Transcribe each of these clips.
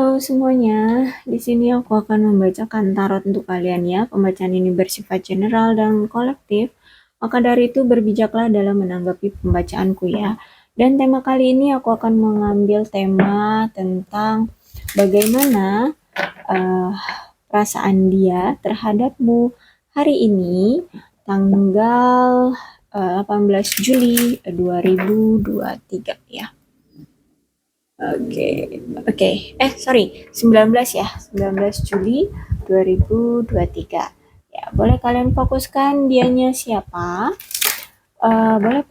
Halo semuanya, di sini aku akan membacakan tarot untuk kalian ya. Pembacaan ini bersifat general dan kolektif, maka dari itu berbijaklah dalam menanggapi pembacaanku ya. Dan tema kali ini aku akan mengambil tema tentang bagaimana uh, perasaan dia terhadapmu hari ini, tanggal 18 Juli 2023 ya. Oke. Sorry, 19 ya. 19 Juli 2023. Ya, boleh kalian fokuskan dianya siapa? Boleh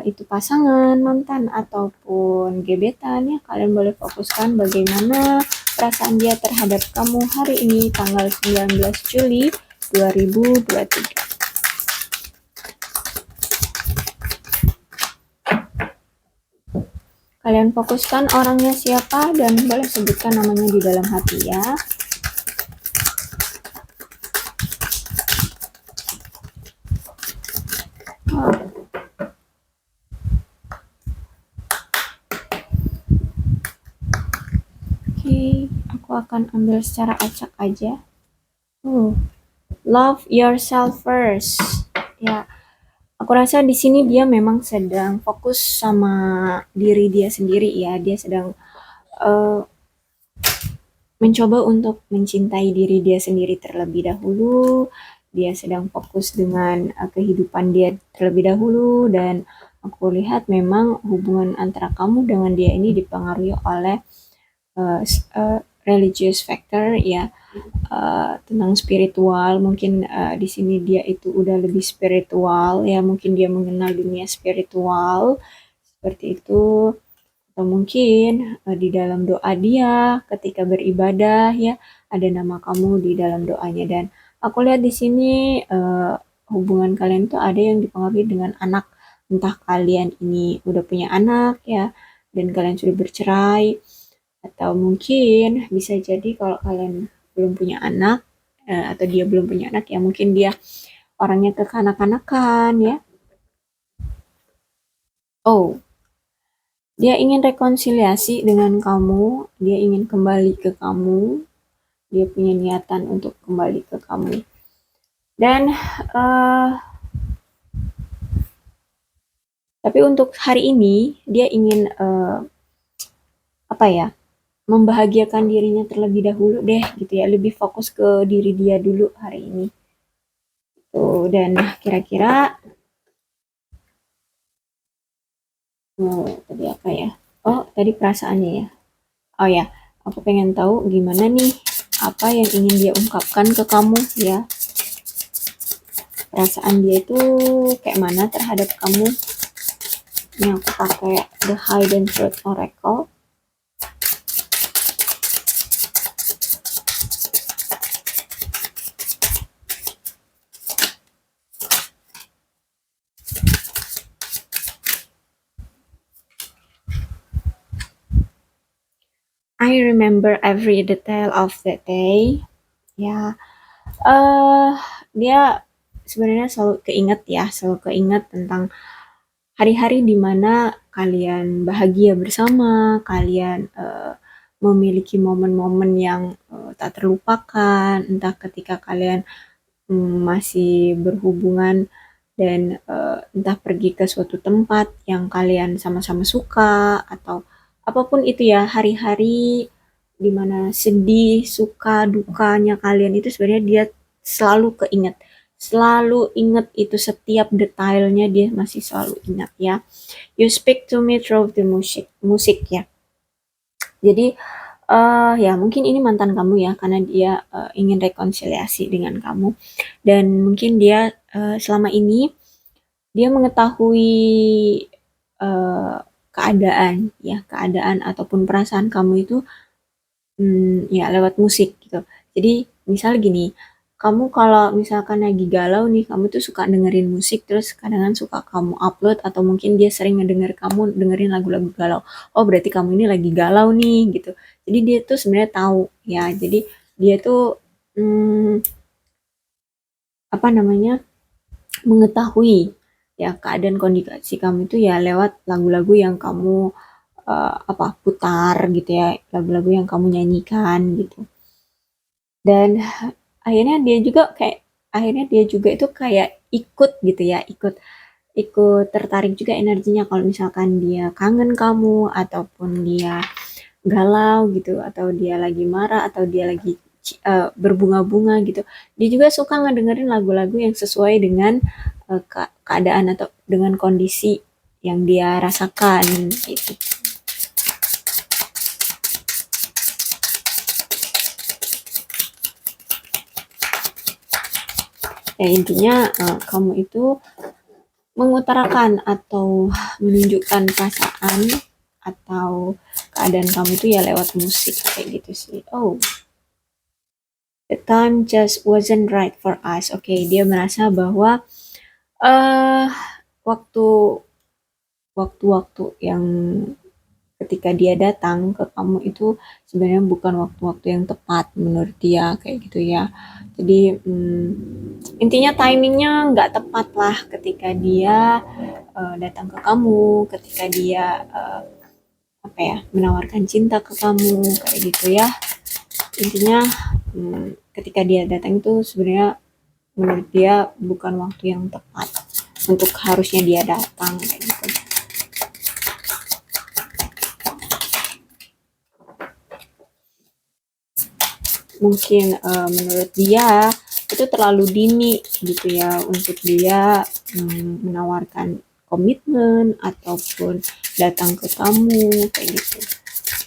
itu pasangan, mantan, ataupun gebetan ya. Kalian boleh fokuskan bagaimana perasaan dia terhadap kamu hari ini, tanggal 19 Juli 2023. Kalian fokuskan orangnya siapa dan boleh sebutkan namanya di dalam hati ya. Oke, aku akan ambil secara acak aja. Love yourself first. Ya, aku rasa di sini dia memang sedang fokus sama diri dia sendiri ya. Dia sedang mencoba untuk mencintai diri dia sendiri terlebih dahulu. Dia sedang fokus dengan kehidupan dia terlebih dahulu, dan aku lihat memang hubungan antara kamu dengan dia ini dipengaruhi oleh religious factor ya, tentang spiritual. Mungkin di sini dia itu udah lebih spiritual ya, mungkin dia mengenal dunia spiritual seperti itu, atau mungkin di dalam doa dia ketika beribadah ya, ada nama kamu di dalam doanya. Dan aku lihat di sini hubungan kalian tuh ada yang dipengaruhi dengan anak, entah kalian ini udah punya anak ya dan kalian sudah bercerai, atau mungkin bisa jadi kalau kalian belum punya anak atau dia belum punya anak ya, mungkin dia orangnya kekanak-kanakan ya. Dia ingin rekonsiliasi dengan kamu, dia ingin kembali ke kamu, dia punya niatan untuk kembali ke kamu. Dan tapi untuk hari ini dia ingin membahagiakan dirinya terlebih dahulu deh gitu ya, lebih fokus ke diri dia dulu hari ini. Dan kira-kira tadi apa ya? Tadi perasaannya ya. Ya, aku pengen tahu gimana nih, apa yang ingin dia ungkapkan ke kamu ya. Perasaan dia itu kayak mana terhadap kamu. Ini aku pakai The Hidden Truth Oracle. I remember every detail of that day. Ya, dia sebenarnya selalu keinget tentang hari-hari di mana kalian bahagia bersama, kalian memiliki momen-momen yang tak terlupakan, entah ketika kalian masih berhubungan dan entah pergi ke suatu tempat yang kalian sama-sama suka, atau apapun itu ya, hari-hari dimana sedih, suka, dukanya kalian itu sebenarnya dia selalu ingat itu, setiap detailnya dia masih selalu ingat ya. You speak to me through the musik ya. Jadi ya mungkin ini mantan kamu ya, karena dia ingin rekonsiliasi dengan kamu, dan mungkin dia selama ini dia mengetahui keadaan ataupun perasaan kamu itu ya lewat musik gitu. Jadi misal gini, kamu kalau misalkan lagi galau nih, kamu tuh suka dengerin musik, terus kadang suka kamu upload, atau mungkin dia sering ngedenger kamu dengerin lagu-lagu galau. Berarti kamu ini lagi galau nih gitu. Jadi dia tuh sebenarnya tahu ya. Jadi dia tuh mengetahui ya keadaan kondisi kamu itu ya lewat lagu-lagu yang kamu putar gitu ya, lagu-lagu yang kamu nyanyikan gitu. Dan akhirnya dia juga itu kayak ikut gitu ya, ikut ikut tertarik juga energinya kalau misalkan dia kangen kamu ataupun dia galau gitu atau dia lagi marah atau dia lagi berbunga-bunga gitu. Dia juga suka ngedengerin lagu-lagu yang sesuai dengan keadaan atau dengan kondisi yang dia rasakan gitu. Ya intinya kamu itu mengutarakan atau menunjukkan perasaan atau keadaan kamu itu ya lewat musik kayak gitu sih. Oh, the time just wasn't right for us. Oke, dia merasa bahwa eh waktu waktu-waktu yang ketika dia datang ke kamu itu sebenarnya bukan waktu-waktu yang tepat menurut dia kayak gitu ya. Jadi intinya timingnya nggak tepat lah ketika dia datang ke kamu, ketika dia menawarkan cinta ke kamu kayak gitu ya. Intinya ketika dia datang itu sebenarnya menurut dia bukan waktu yang tepat untuk harusnya dia datang kayak gitu. Mungkin menurut dia itu terlalu dini gitu ya untuk dia menawarkan komitmen ataupun datang ke kamu kayak gitu.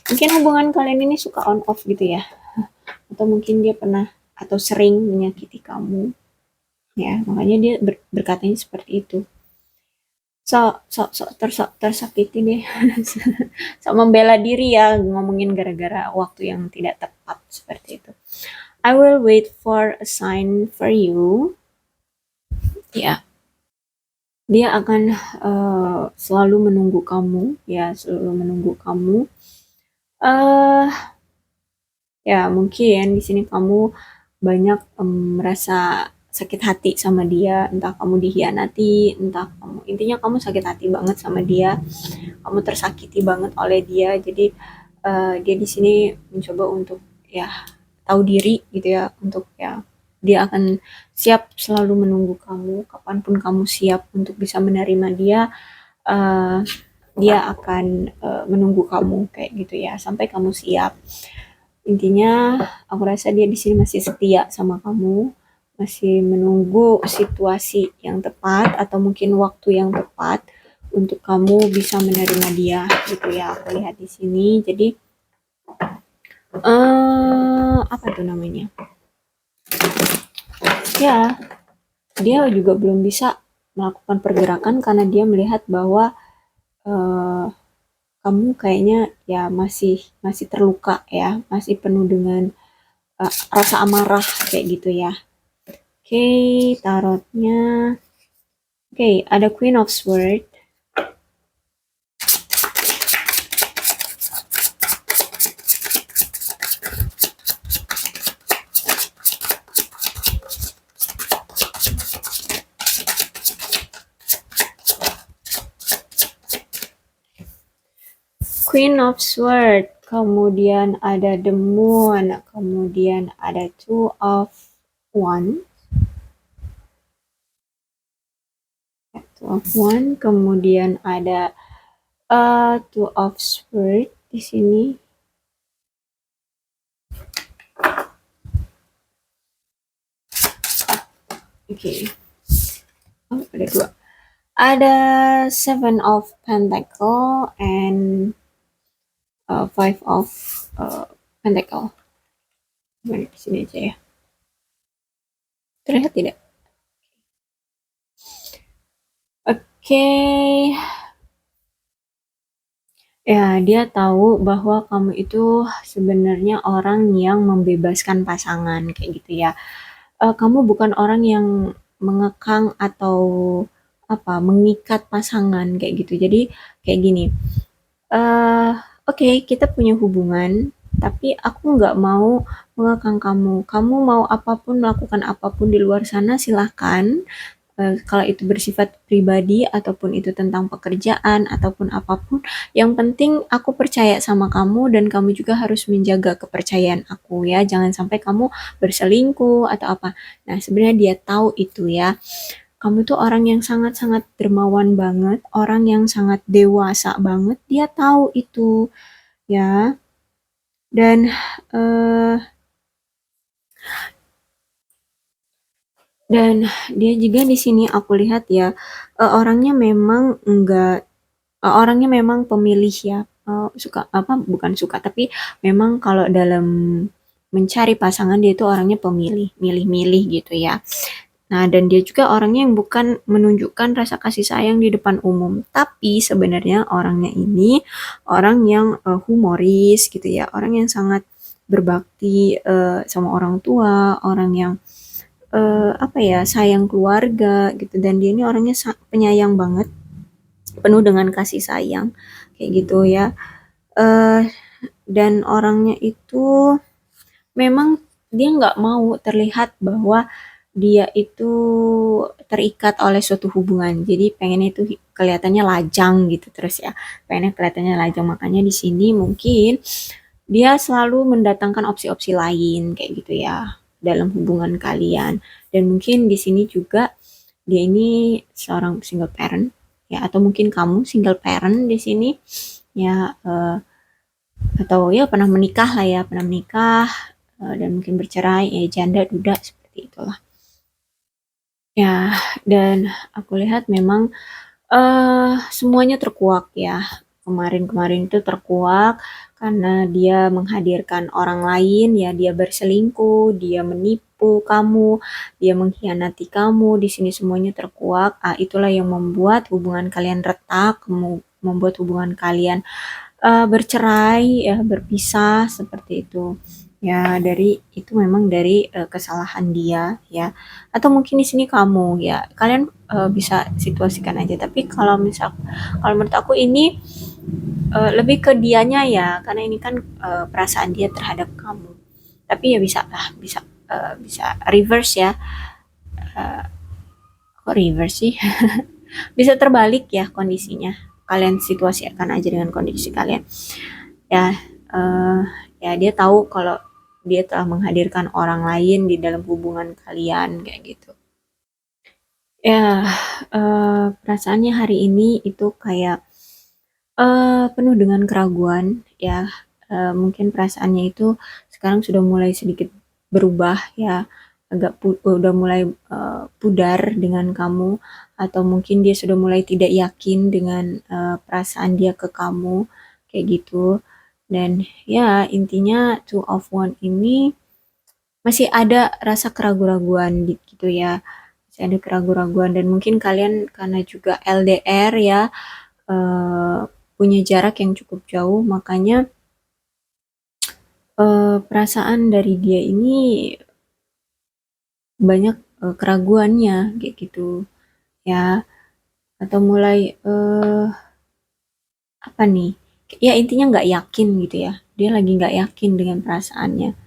Mungkin hubungan kalian ini suka on off gitu ya, atau mungkin dia pernah atau sering menyakiti kamu ya, makanya dia berkatanya seperti itu. Tersakiti deh. So membela diri ya ngomongin gara-gara waktu yang tidak tepat seperti itu. I will wait for a sign for you. Ya, dia akan selalu menunggu kamu, ya selalu menunggu kamu. Ya mungkin di sini kamu banyak merasa sakit hati sama dia, entah kamu dihianati, entah kamu intinya kamu sakit hati banget sama dia, kamu tersakiti banget oleh dia. Jadi dia di sini mencoba untuk ya tahu diri gitu ya, untuk ya dia akan siap selalu menunggu kamu kapanpun kamu siap untuk bisa menerima dia. uh, dia akan menunggu kamu kayak gitu ya sampai kamu siap. Intinya aku rasa dia di sini masih setia sama kamu, masih menunggu situasi yang tepat atau mungkin waktu yang tepat untuk kamu bisa menerima dia gitu ya. Aku lihat di sini. Jadi apa tuh namanya? Ya, dia juga belum bisa melakukan pergerakan karena dia melihat bahwa kamu kayaknya ya masih masih terluka ya, masih penuh dengan rasa amarah kayak gitu ya. Oke, tarotnya. Oke, ada Queen of Swords. Queen of Swords, kemudian ada The Moon, kemudian ada Two of Wands. Two of Wands, kemudian ada Two of Swords di sini. Oke. Oh, ada dua. Ada Seven of Pentacle and Five of Pentacle. Di sini aja ya. Terlihat tidak? Oke. Ya, dia tahu bahwa kamu itu sebenarnya orang yang membebaskan pasangan kayak gitu ya. Kamu bukan orang yang mengekang atau mengikat pasangan kayak gitu. Jadi kayak gini. Oke, kita punya hubungan, tapi aku nggak mau mengekang kamu. Kamu mau apapun, melakukan apapun di luar sana, silahkan. kalau itu bersifat pribadi ataupun itu tentang pekerjaan ataupun apapun, yang penting aku percaya sama kamu dan kamu juga harus menjaga kepercayaan aku ya. Jangan sampai kamu berselingkuh atau apa. Nah, sebenarnya dia tahu itu ya. Kamu tuh orang yang sangat-sangat dermawan banget, orang yang sangat dewasa banget. Dia tahu itu ya. Dan eh dan dia juga di sini aku lihat ya, orangnya memang enggak orangnya memang pemilih ya, suka apa bukan suka tapi memang kalau dalam mencari pasangan dia itu orangnya pemilih, milih-milih gitu ya. Nah, dan dia juga orangnya yang bukan menunjukkan rasa kasih sayang di depan umum, tapi sebenarnya orangnya ini orang yang humoris gitu ya, orang yang sangat berbakti sama orang tua, orang yang apa ya, sayang keluarga gitu, dan dia ini orangnya penyayang banget, penuh dengan kasih sayang kayak gitu ya. eh dan orangnya itu memang dia nggak mau terlihat bahwa dia itu terikat oleh suatu hubungan. Jadi pengennya itu kelihatannya lajang gitu terus ya. Pengennya kelihatannya lajang, makanya di sini mungkin dia selalu mendatangkan opsi-opsi lain kayak gitu ya dalam hubungan kalian. Dan mungkin di sini juga dia ini seorang single parent ya, atau mungkin kamu single parent di sini ya, atau ya pernah menikah lah ya, pernah menikah dan mungkin bercerai, ya janda duda seperti itulah. Ya, dan aku lihat memang semuanya terkuak ya. Kemarin-kemarin itu terkuak karena dia menghadirkan orang lain ya, dia berselingkuh, dia menipu kamu, dia mengkhianati kamu. Di sini semuanya terkuak. Itulah yang membuat hubungan kalian retak, membuat hubungan kalian bercerai ya, berpisah seperti itu. Ya, dari itu memang dari kesalahan dia ya. Atau mungkin di sini kamu ya. Kalian bisa situasikan aja. Tapi kalau menurut aku ini lebih ke dianya ya, karena ini kan perasaan dia terhadap kamu. Tapi ya bisa lah, bisa reverse ya. Uh, Kok reverse sih? Bisa terbalik ya kondisinya. Kalian situasikan aja dengan kondisi kalian. Ya, eh ya dia tahu kalau dia telah menghadirkan orang lain di dalam hubungan kalian kayak gitu. Ya, perasaannya hari ini itu kayak penuh dengan keraguan ya. Mungkin perasaannya itu sekarang sudah mulai sedikit berubah ya, udah mulai pudar dengan kamu, atau mungkin dia sudah mulai tidak yakin dengan perasaan dia ke kamu kayak gitu. Dan ya intinya two of one ini masih ada rasa keraguan-raguan gitu ya, masih ada keraguan-raguan, dan mungkin kalian karena juga LDR ya, eh, punya jarak yang cukup jauh, makanya perasaan dari dia ini banyak keraguannya kayak gitu ya, atau mulai apa nih, ya intinya nggak yakin gitu ya, dia lagi nggak yakin dengan perasaannya.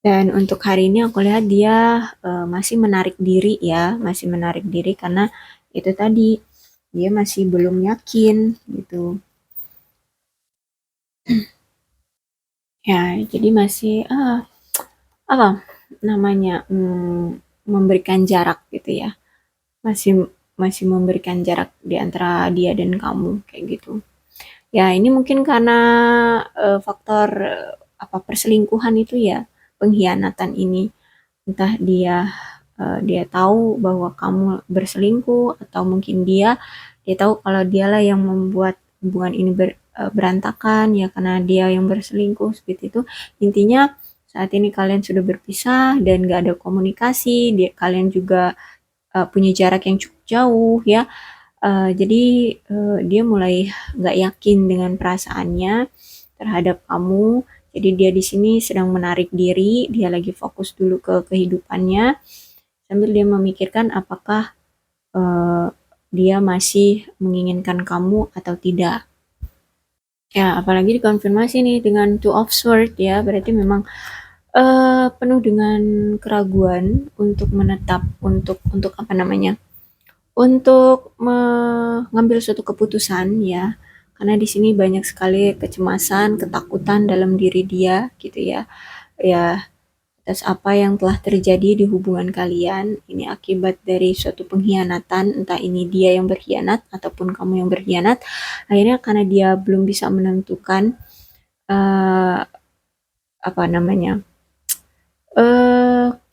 Dan untuk hari ini aku lihat dia masih menarik diri ya, masih menarik diri karena itu tadi dia masih belum yakin gitu ya. Jadi masih apa namanya, memberikan jarak gitu ya, masih masih memberikan jarak di antara dia dan kamu kayak gitu ya. Ini mungkin karena faktor apa, perselingkuhan itu ya, pengkhianatan ini. Entah dia tahu bahwa kamu berselingkuh, atau mungkin dia tahu kalau dialah yang membuat hubungan ini berantakan ya, karena dia yang berselingkuh seperti itu. Intinya saat ini kalian sudah berpisah dan gak ada komunikasi, kalian juga punya jarak yang cukup jauh ya. Jadi dia mulai nggak yakin dengan perasaannya terhadap kamu. Jadi dia di sini sedang menarik diri, dia lagi fokus dulu ke kehidupannya sambil dia memikirkan apakah uh, dia masih menginginkan kamu atau tidak. Ya, apalagi dikonfirmasi nih dengan two of sword ya, berarti memang penuh dengan keraguan untuk menetap, untuk apa namanya, untuk mengambil suatu keputusan ya, karena di sini banyak sekali kecemasan, ketakutan dalam diri dia gitu ya. Ya, atas apa yang telah terjadi di hubungan kalian, ini akibat dari suatu pengkhianatan, entah ini dia yang berkhianat ataupun kamu yang berkhianat. Akhirnya karena dia belum bisa menentukan uh, apa namanya,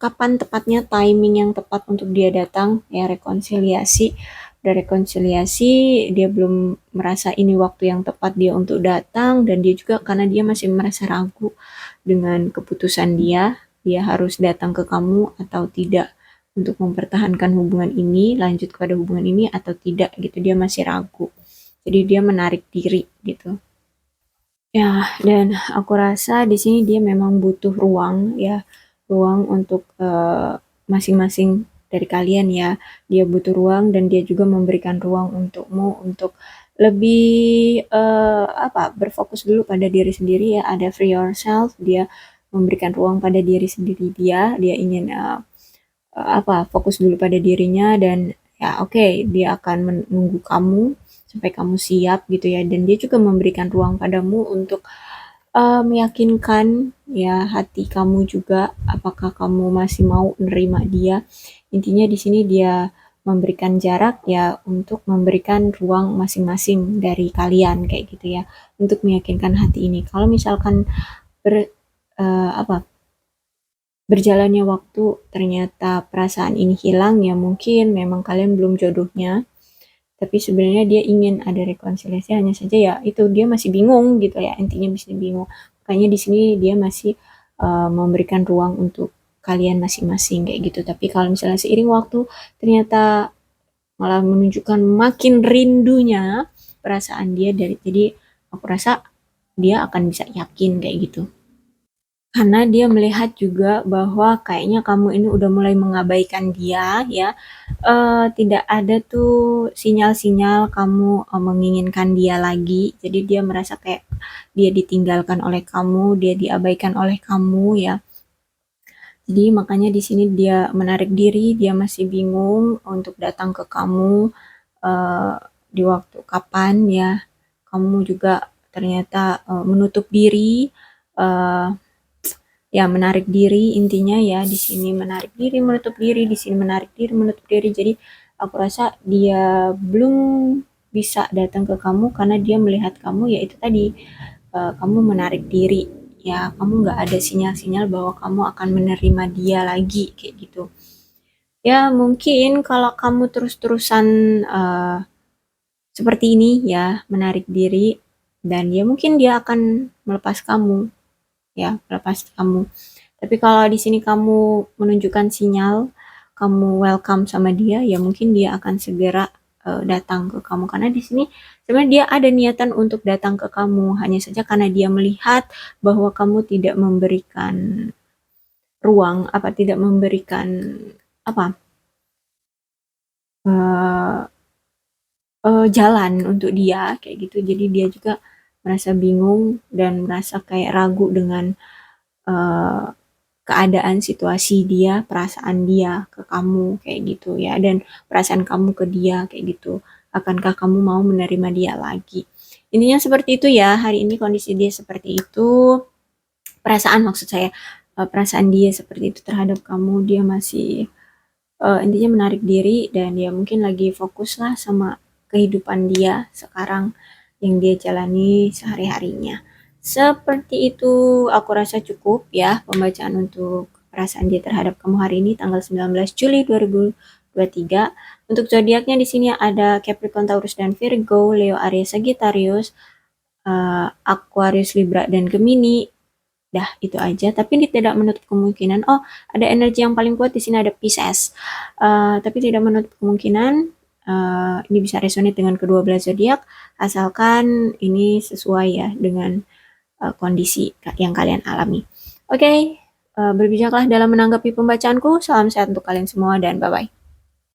kapan tepatnya timing yang tepat untuk dia datang ya, rekonsiliasi. Udah rekonsiliasi, dia belum merasa ini waktu yang tepat dia untuk datang, dan dia juga karena dia masih merasa ragu dengan keputusan dia harus datang ke kamu atau tidak untuk mempertahankan hubungan ini, lanjut kepada hubungan ini atau tidak gitu, dia masih ragu. Jadi dia menarik diri gitu. Ya, dan aku rasa di sini dia memang butuh ruang ya, ruang untuk masing-masing dari kalian ya. Dia butuh ruang dan dia juga memberikan ruang untukmu untuk lebih apa, berfokus dulu pada diri sendiri ya, ada free yourself, dia memberikan ruang pada diri sendiri dia ingin apa, fokus dulu pada dirinya, dan ya oke, dia akan menunggu kamu sampai kamu siap gitu ya, dan dia juga memberikan ruang padamu untuk meyakinkan ya hati kamu juga apakah kamu masih mau menerima dia. Intinya di sini dia memberikan jarak ya, untuk memberikan ruang masing-masing dari kalian kayak gitu ya, untuk meyakinkan hati ini. Kalau misalkan ber, apa, berjalannya waktu ternyata perasaan ini hilang, ya mungkin memang kalian belum jodohnya, tapi sebenarnya dia ingin ada rekonsiliasi, hanya saja ya itu dia masih bingung gitu ya, intinya masih bingung. Makanya di sini dia masih memberikan ruang untuk kalian masing-masing kayak gitu. Tapi kalau misalnya seiring waktu ternyata malah menunjukkan makin rindunya perasaan dia, dari jadi aku rasa dia akan bisa yakin kayak gitu. Karena dia melihat juga bahwa kayaknya kamu ini udah mulai mengabaikan dia ya, tidak ada tuh sinyal-sinyal kamu menginginkan dia lagi. Jadi dia merasa kayak dia ditinggalkan oleh kamu, dia diabaikan oleh kamu ya. Jadi makanya di sini dia menarik diri, dia masih bingung untuk datang ke kamu uh, di waktu kapan ya. Kamu juga ternyata menutup diri, uh, ya menarik diri, intinya ya di sini menarik diri, menutup diri, di sini menarik diri, menutup diri. Jadi aku rasa dia belum bisa datang ke kamu karena dia melihat kamu ya itu tadi, kamu menarik diri ya, kamu nggak ada sinyal-sinyal bahwa kamu akan menerima dia lagi kayak gitu ya. Mungkin kalau kamu terus-terusan uh, seperti ini ya, menarik diri, dan ya mungkin dia akan melepas kamu ya, melepas kamu. Tapi kalau di sini kamu menunjukkan sinyal, kamu welcome sama dia, ya mungkin dia akan segera datang ke kamu. Karena di sini sebenarnya dia ada niatan untuk datang ke kamu, hanya saja karena dia melihat bahwa kamu tidak memberikan ruang, apa, tidak memberikan apa, uh, jalan untuk dia kayak gitu. Jadi dia juga merasa bingung dan merasa kayak ragu dengan uh, keadaan, situasi dia, perasaan dia ke kamu kayak gitu ya, dan perasaan kamu ke dia kayak gitu. Akankah kamu mau menerima dia lagi? Intinya seperti itu ya. Hari ini kondisi dia seperti itu. Perasaan, maksud saya, perasaan dia seperti itu terhadap kamu. Dia masih intinya menarik diri, dan dia mungkin lagi fokus lah sama kehidupan dia sekarang yang dia jalani sehari-harinya. Seperti itu, aku rasa cukup ya pembacaan untuk perasaan dia terhadap kamu hari ini tanggal 19 Juli 2023. Untuk zodiaknya di sini ada Capricorn, Taurus dan Virgo, Leo, Aries, Sagittarius, Aquarius, Libra dan Gemini. Dah itu aja, tapi tidak menutup kemungkinan. Oh, ada energi yang paling kuat di sini, ada Pisces. Tapi tidak menutup kemungkinan ini bisa resonate dengan kedua belah zodiak, asalkan ini sesuai ya dengan kondisi yang kalian alami. Oke, berbijaklah dalam menanggapi pembacaanku. Salam sehat untuk kalian semua dan bye-bye.